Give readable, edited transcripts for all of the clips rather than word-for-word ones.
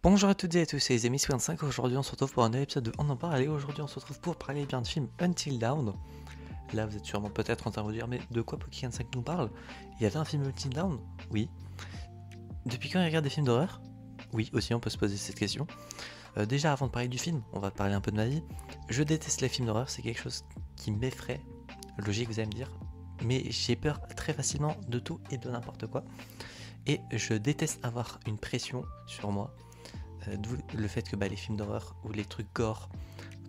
Bonjour à toutes et à tous, c'est les amis 55. Aujourd'hui on se retrouve pour un nouvel épisode de On en parle. Et aujourd'hui on se retrouve pour parler bien de film Until Dawn. Là vous êtes sûrement peut-être en train de vous dire, mais de quoi Pokémon 5 nous parle? Il y avait un film Until Dawn? Oui. Depuis quand il regarde des films d'horreur? Oui, aussi on peut se poser cette question. Déjà avant de parler du film, on va parler un peu de ma vie. Je déteste les films d'horreur, c'est quelque chose qui m'effraie. Logique vous allez me dire. Mais j'ai peur très facilement de tout et de n'importe quoi. Et je déteste avoir une pression sur moi. D'où le fait que les films d'horreur ou les trucs gore,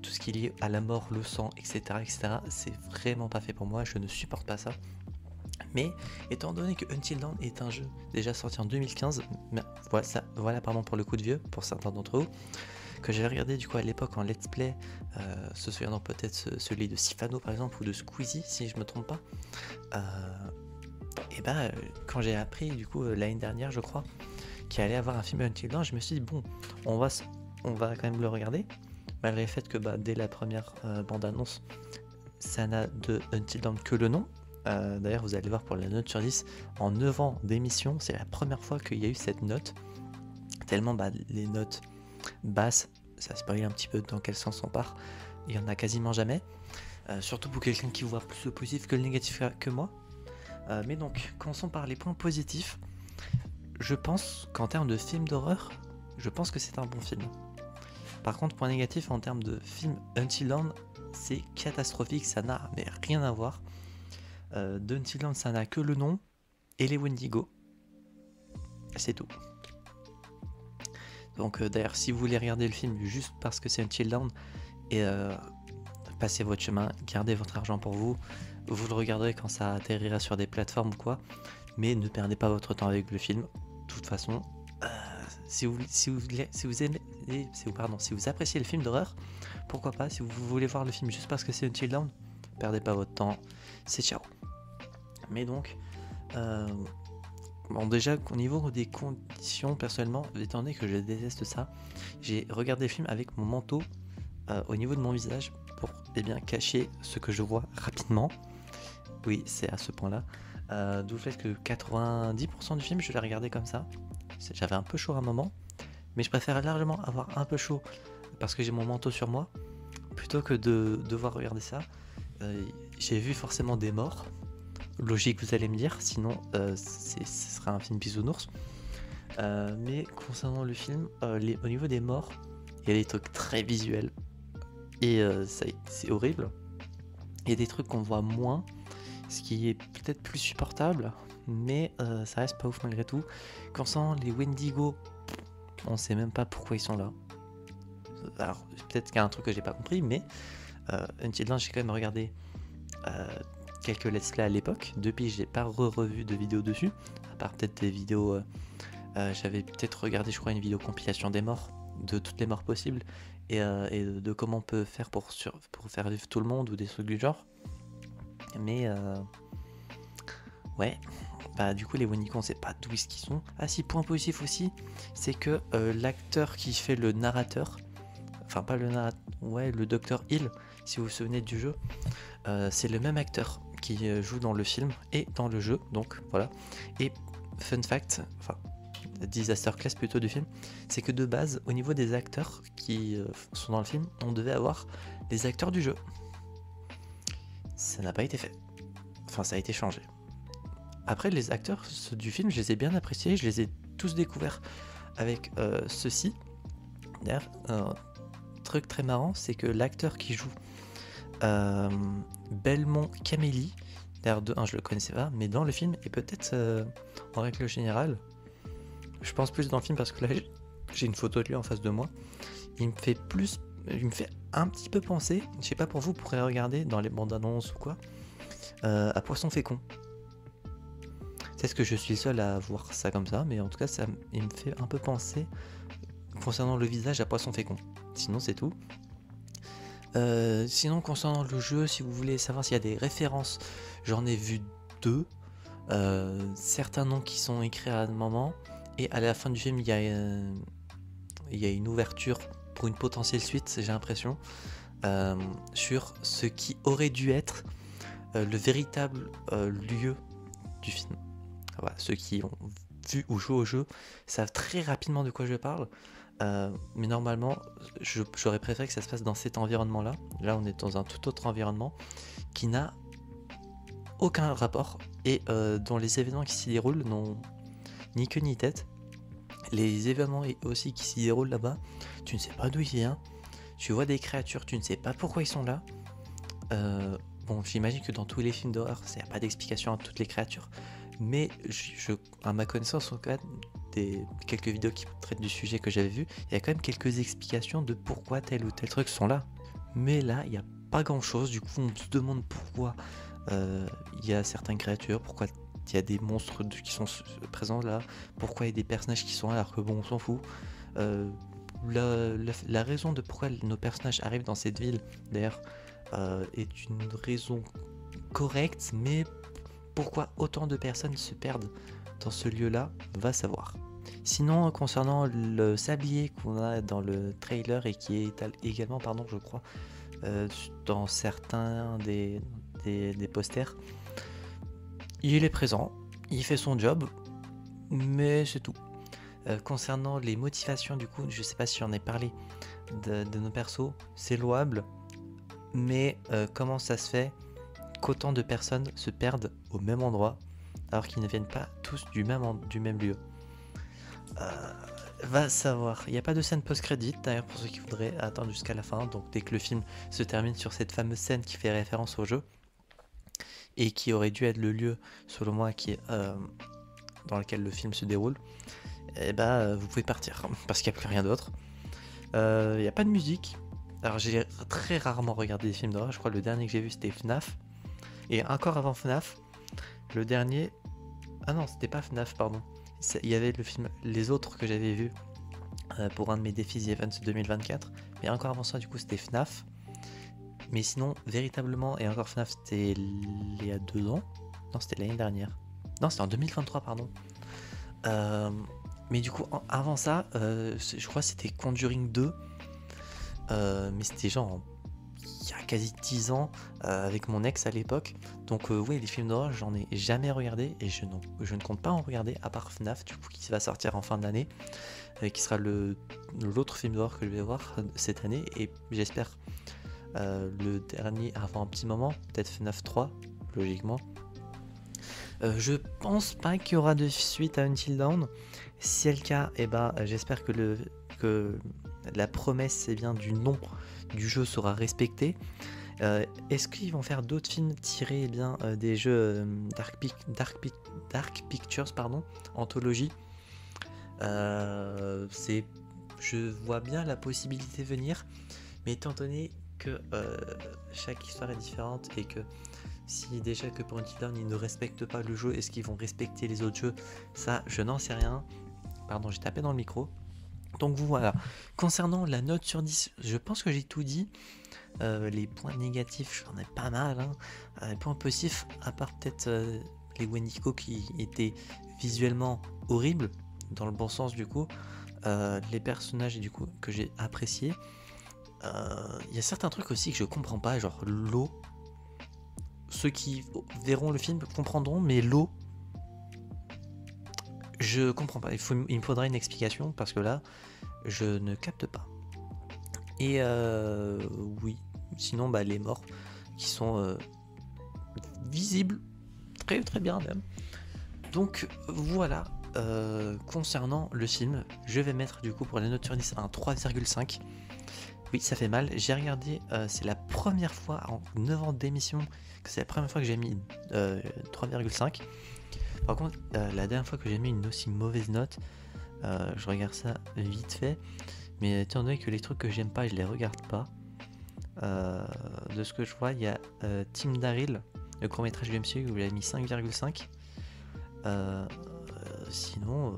tout ce qui est lié à la mort, le sang, etc., c'est vraiment pas fait pour moi, je ne supporte pas ça. Mais étant donné que Until Dawn est un jeu déjà sorti en 2015, voilà pardon pour le coup de vieux, pour certains d'entre vous, que j'avais regardé du coup à l'époque en let's play, se souvenant peut-être celui de Sifano par exemple, ou de Squeezie si je me trompe pas. Quand j'ai appris du coup l'année dernière je crois, qui allait avoir un film Until Dawn, je me suis dit bon, on va quand même le regarder, malgré le fait que dès la première bande-annonce, ça n'a de Until Dawn que le nom. D'ailleurs, vous allez voir pour la note sur 10, en 9 ans d'émission, c'est la première fois qu'il y a eu cette note, tellement les notes basses, ça spoil un petit peu dans quel sens on part, il y en a quasiment jamais, surtout pour quelqu'un qui voit plus le positif que le négatif que moi. Mais donc, commençons par les points positifs. Je pense qu'en termes de film d'horreur, je pense que c'est un bon film. Par contre, point négatif en termes de film Until Dawn, c'est catastrophique, ça n'a mais rien à voir. D'Until Dawn, ça n'a que le nom et les Wendigo. C'est tout. Donc d'ailleurs, si vous voulez regarder le film juste parce que c'est Until Dawn, et passez votre chemin, gardez votre argent pour vous. Vous le regarderez quand ça atterrira sur des plateformes ou quoi. Mais ne perdez pas votre temps avec le film. De toute façon, si vous appréciez le film d'horreur, pourquoi pas. Si vous voulez voir le film juste parce que c'est Until Dawn, perdez pas votre temps, c'est ciao. Mais donc, déjà au niveau des conditions, personnellement, étant donné que je déteste ça, j'ai regardé le film avec mon manteau au niveau de mon visage pour cacher ce que je vois rapidement. Oui, c'est à ce point-là. D'où le fait que 90% du film, je l'ai regardé comme ça. J'avais un peu chaud à un moment, mais je préfère largement avoir un peu chaud parce que j'ai mon manteau sur moi, plutôt que de devoir regarder ça. J'ai vu forcément des morts. Logique, vous allez me dire, sinon ce serait un film bisounours. Mais concernant le film, au niveau des morts, il y a des trucs très visuels. Et c'est horrible. Il y a des trucs qu'on voit moins, ce qui est peut-être plus supportable, mais ça reste pas ouf malgré tout. Concernant les Wendigo, on sait même pas pourquoi ils sont là. Alors peut-être qu'il y a un truc que j'ai pas compris, mais Until Dawn, j'ai quand même regardé quelques let's play à l'époque. Depuis, j'ai pas revu de vidéos dessus, à part peut-être des vidéos. J'avais peut-être regardé, je crois, une vidéo compilation des morts, de toutes les morts possibles, et de comment on peut faire pour faire vivre tout le monde ou des trucs du genre. Mais ouais, du coup les Wendigo on sait pas d'où est-ce qu'ils sont. Ah si, point positif aussi, c'est que l'acteur qui fait le narrateur, enfin pas le narrateur, ouais, le Dr Hill, si vous vous souvenez du jeu, c'est le même acteur qui joue dans le film et dans le jeu, donc voilà. Et fun fact, enfin disaster class plutôt du film, c'est que de base au niveau des acteurs qui sont dans le film, on devait avoir les acteurs du jeu. Ça n'a pas été fait. Enfin, ça a été changé. Après, les acteurs du film, je les ai bien appréciés. Je les ai tous découverts avec ceci. D'ailleurs, un truc très marrant, c'est que l'acteur qui joue Belmont Camelli, d'ailleurs de 1 je le connaissais pas, mais dans le film, et peut-être en règle générale, je pense plus dans le film parce que là j'ai une photo de lui en face de moi. Il me fait un petit peu penser, je sais pas pour vous, vous pourrez regarder dans les bandes annonces ou quoi, à Poisson Fécond. C'est ce que je suis le seul à voir ça comme ça, mais en tout cas il me fait un peu penser concernant le visage à Poisson Fécond. Sinon c'est tout. Sinon concernant le jeu, si vous voulez savoir s'il y a des références, j'en ai vu 2. Certains noms qui sont écrits à un moment, et à la fin du film il y a une ouverture pour une potentielle suite, j'ai l'impression, sur ce qui aurait dû être le véritable lieu du film. Voilà, ceux qui ont vu ou joué au jeu savent très rapidement de quoi je parle. Mais normalement, j'aurais préféré que ça se passe dans cet environnement-là. Là, on est dans un tout autre environnement qui n'a aucun rapport et dont les événements qui s'y déroulent n'ont ni queue ni tête. Les événements aussi qui s'y déroulent là-bas, tu ne sais pas d'où ils viennent. Tu vois des créatures, tu ne sais pas pourquoi ils sont là. Bon, j'imagine que dans tous les films d'horreur, il n'y a pas d'explication à toutes les créatures. Mais à ma connaissance, en cas, quelques vidéos qui traitent du sujet que j'avais vu, il y a quand même quelques explications de pourquoi tel ou tel truc sont là. Mais là, il n'y a pas grand chose. Du coup, on se demande pourquoi il y a certaines créatures, pourquoi il y a des monstres qui sont présents là, pourquoi il y a des personnages qui sont là alors que bon, on s'en fout. La raison de pourquoi nos personnages arrivent dans cette ville, d'ailleurs, est une raison correcte, mais pourquoi autant de personnes se perdent dans ce lieu-là, va savoir. Sinon, concernant le sablier qu'on a dans le trailer et qui est également, je crois, dans certains des posters, il est présent, il fait son job, mais c'est tout. Concernant les motivations, du coup, je sais pas si j'en ai parlé de nos persos, c'est louable, mais comment ça se fait qu'autant de personnes se perdent au même endroit alors qu'ils ne viennent pas tous du même lieu? Va savoir. Il n'y a pas de scène post-crédit d'ailleurs pour ceux qui voudraient attendre jusqu'à la fin, donc dès que le film se termine sur cette fameuse scène qui fait référence au jeu et qui aurait dû être le lieu selon moi dans lequel le film se déroule, et vous pouvez partir parce qu'il n'y a plus rien d'autre. Il n'y a pas de musique. Alors j'ai très rarement regardé des films d'horreur. Je crois que le dernier que j'ai vu c'était FNAF. Et encore avant FNAF, le dernier... Ah non, c'était pas FNAF, pardon. Il y avait le film Les Autres que j'avais vu pour un de mes défis The Events 2024. Mais encore avant ça, du coup, c'était FNAF. Mais sinon, véritablement, et encore FNAF, c'était il y a 2 ans. Non, c'était l'année dernière. Non, c'était en 2023, pardon. Mais du coup, avant ça, je crois que c'était Conjuring 2. Mais c'était genre il y a quasi 10 ans avec mon ex à l'époque. Donc oui, les films d'horreur, j'en ai jamais regardé et je ne compte pas en regarder à part FNAF, du coup, qui va sortir en fin d'année, qui sera l'autre film d'horreur que je vais voir cette année, et j'espère le dernier avant un petit moment, peut-être FNAF 3, logiquement. Je pense pas qu'il y aura de suite à Until Dawn. Si c'est le cas, j'espère que la promesse du nom du jeu sera respectée. Est-ce qu'ils vont faire d'autres films tirés des jeux Dark Pictures, anthologie? Je vois bien la possibilité venir, mais étant donné que chaque histoire est différente et que si déjà que pour Until Dawn ils ne respectent pas le jeu, est-ce qu'ils vont respecter les autres jeux? Ça, je n'en sais rien. Pardon, j'ai tapé dans le micro. Donc voilà. Concernant la note sur 10, je pense que j'ai tout dit. Les points négatifs, j'en ai pas mal. Les points positifs, à part peut-être les Wendigo qui étaient visuellement horribles, dans le bon sens du coup. Les personnages du coup que j'ai appréciés. Il y a certains trucs aussi que je comprends pas, genre l'eau. Ceux qui verront le film comprendront, mais l'eau, je comprends pas. Il me faudra une explication parce que là, je ne capte pas. Et oui, sinon les morts qui sont visibles très très bien même. Donc voilà, concernant le film, je vais mettre du coup pour la note sur 10 un 3,5. Oui, ça fait mal. J'ai regardé, c'est la première fois en 9 ans d'émission que c'est la première fois que j'ai mis 3,5. Par contre, la dernière fois que j'ai mis une aussi mauvaise note, je regarde ça vite fait, mais étant donné que les trucs que j'aime pas, je les regarde pas. De ce que je vois, il y a Tim Daryl, le court-métrage du MCU où il a mis 5,5. Sinon,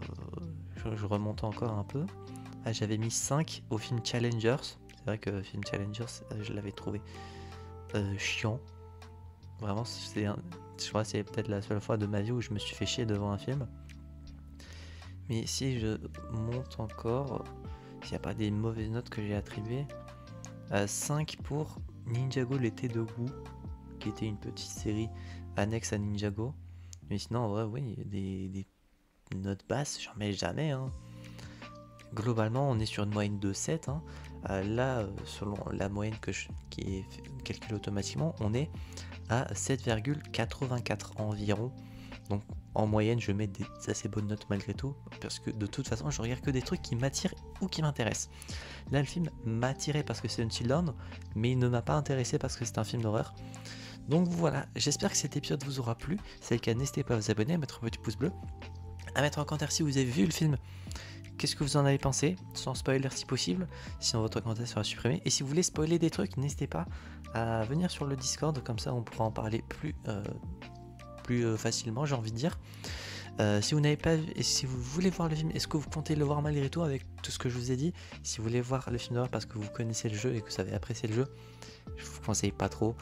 je remonte encore un peu. J'avais mis 5 au film Challengers. C'est vrai que le film Challengers, je l'avais trouvé chiant. Vraiment, je crois que c'est peut-être la seule fois de ma vie où je me suis fait chier devant un film. Mais si je monte encore, s'il n'y a pas des mauvaises notes que j'ai attribuées, 5 pour Ninjago l'été de goût, qui était une petite série annexe à Ninjago. Mais sinon, en vrai, oui, des notes basses, j'en mets jamais. Globalement, on est sur une moyenne de 7, hein. Là, selon la moyenne qui est calculée automatiquement, on est à 7,84 environ. Donc en moyenne, je mets des assez bonnes notes malgré tout, parce que de toute façon, je regarde que des trucs qui m'attirent ou qui m'intéressent. Là, le film m'a attiré parce que c'est Until Dawn, mais il ne m'a pas intéressé parce que c'est un film d'horreur. Donc voilà, j'espère que cet épisode vous aura plu. Si c'est le cas, n'hésitez pas à vous abonner, à mettre un petit pouce bleu, à mettre en commentaire si vous avez vu le film. Qu'est-ce que vous en avez pensé, sans spoiler si possible, sinon votre commentaire sera supprimé. Et si vous voulez spoiler des trucs, n'hésitez pas à venir sur le Discord, comme ça on pourra en parler plus facilement, j'ai envie de dire. Si vous n'avez pas vu, et si vous voulez voir le film, est-ce que vous comptez le voir malgré tout avec tout ce que je vous ai dit? Si vous voulez voir le film d'horreur parce que vous connaissez le jeu et que vous avez apprécié le jeu, je vous conseille pas trop.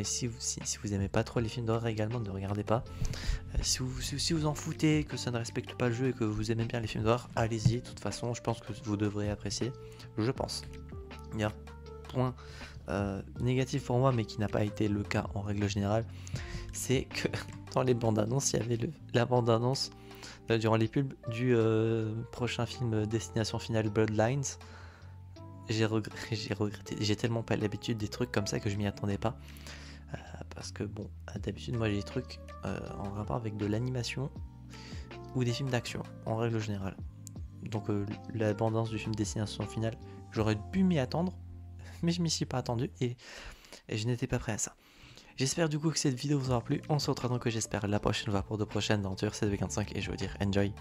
Si vous aimez pas trop les films d'horreur également, ne regardez pas. Si vous en foutez, que ça ne respecte pas le jeu et que vous aimez bien les films d'horreur, allez-y. De toute façon, je pense que vous devrez apprécier. Je pense. Il y a un point négatif pour moi, mais qui n'a pas été le cas en règle générale, c'est que dans les bandes annonces, il y avait la bande annonce durant les pubs du prochain film Destination Finale Bloodlines. J'ai regretté, j'ai tellement pas l'habitude des trucs comme ça que je m'y attendais pas. Parce que bon, d'habitude moi j'ai des trucs en rapport avec de l'animation ou des films d'action en règle générale. Donc la bande-annonce du film Destination Finale, j'aurais pu m'y attendre, mais je m'y suis pas attendu et je n'étais pas prêt à ça. J'espère du coup que cette vidéo vous aura plu. On se retrouve donc, j'espère, la prochaine fois pour de prochaines aventures 7v45 et je veux dire enjoy.